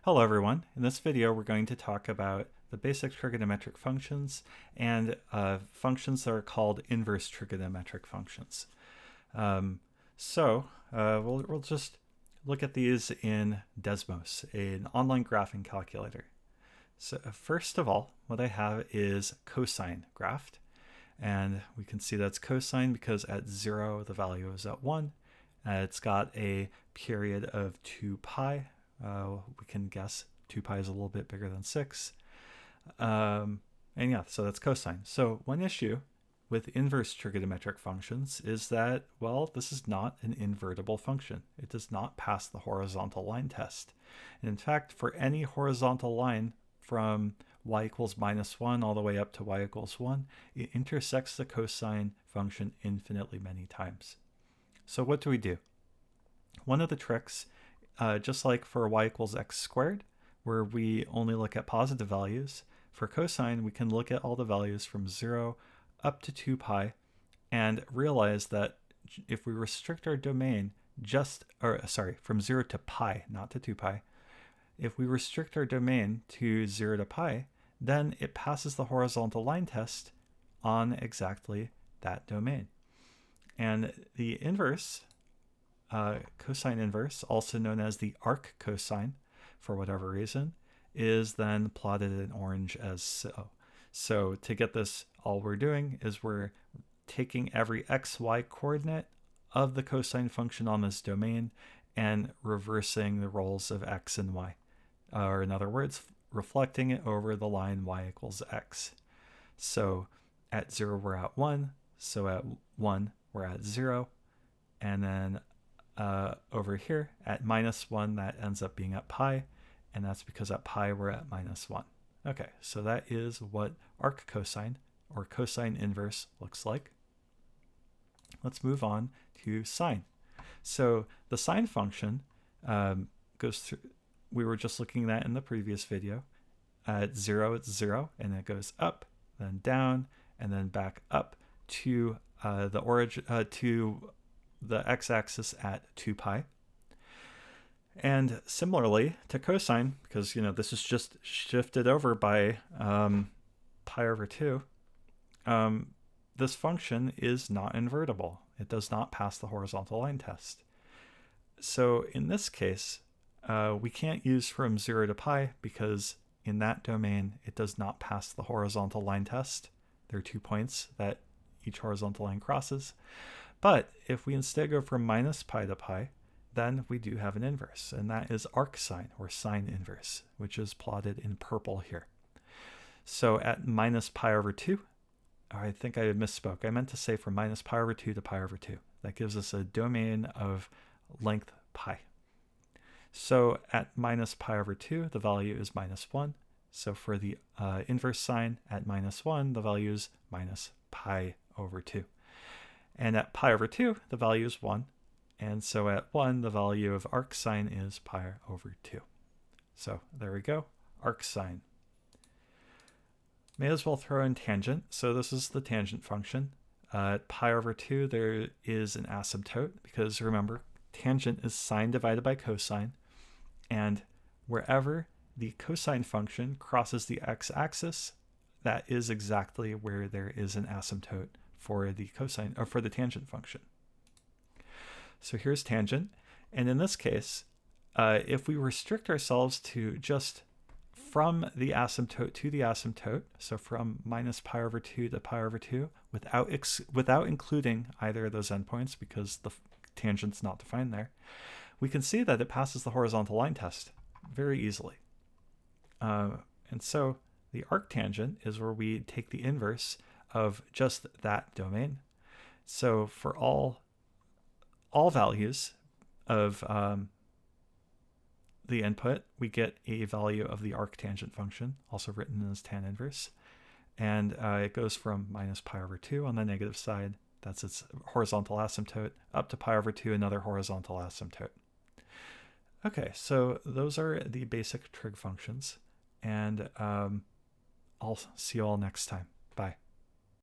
Hello everyone. In this video we're going to talk about the basic trigonometric functions and functions that are called inverse trigonometric functions. We'll just look at these in Desmos, an online graphing calculator. So first of all, what I have is cosine graphed, and we can see that's cosine because at 0 the value is at 1. It's got a period of 2 pi. We can guess 2 pi is a little bit bigger than 6. And yeah, so that's cosine. So one issue with inverse trigonometric functions is that, well, this is not an invertible function. It does not pass the horizontal line test. And in fact, for any horizontal line from y equals -1 all the way up to y equals 1, it intersects the cosine function infinitely many times. So what do we do? One of the tricks, just like for y equals x squared, where we only look at positive values, for cosine we can look at all the values from 0 up to 2 pi and realize that if we restrict our domain from 0 to pi, not to 2 pi, if we restrict our domain to 0 to pi, then it passes the horizontal line test on exactly that domain. And the inverse, cosine inverse, also known as the arc cosine, for whatever reason, is then plotted in orange as so. So to get this, all we're doing is we're taking every xy coordinate of the cosine function on this domain and reversing the roles of x and y. Or in other words, reflecting it over the line y equals x. So at 0 we're at 1, so at 1 we're at 0, and then over here at -1 that ends up being at pi, and that's because at pi we're at -1. Okay, so that is what arc cosine or cosine inverse looks like. Let's move on to sine. So the sine function goes through, we were just looking at in the previous video. At 0 it's 0, and it goes up, then down, and then back up to the origin to the x-axis at 2 pi. And similarly to cosine, because this is just shifted over by pi over 2, this function is not invertible. It does not pass the horizontal line test. So in this case, we can't use from 0 to pi because in that domain it does not pass the horizontal line test. There are 2 points that each horizontal line crosses. But if we instead go from -pi to pi, then we do have an inverse, and that is arc sine or sine inverse, which is plotted in purple here. So at -pi over 2, I think I misspoke. I meant to say from -pi over 2 to pi over 2. That gives us a domain of length pi. So at -pi over 2, the value is -1. So for the inverse sine at -1, the value is -pi over 2. And at pi over 2, the value is 1. And so at 1, the value of arc sine is pi over 2. So there we go, arc sine. May as well throw in tangent. So this is the tangent function. At pi over 2, there is an asymptote because remember, tangent is sine divided by cosine. And wherever the cosine function crosses the x-axis, that is exactly where there is an asymptote for the cosine or for the tangent function. So here's tangent, and in this case, if we restrict ourselves to just from the asymptote to the asymptote, so from -pi over 2 to pi over 2, without including either of those endpoints because the tangent's not defined there, we can see that it passes the horizontal line test very easily. And so the arctangent is where we take the inverse of just that domain. So for all values of the input, we get a value of the arctangent function, also written as tan inverse. And it goes from -pi over 2 on the negative side, that's its horizontal asymptote, up to pi over 2, another horizontal asymptote. Okay, so those are the basic trig functions, and I'll see you all next time. Bye.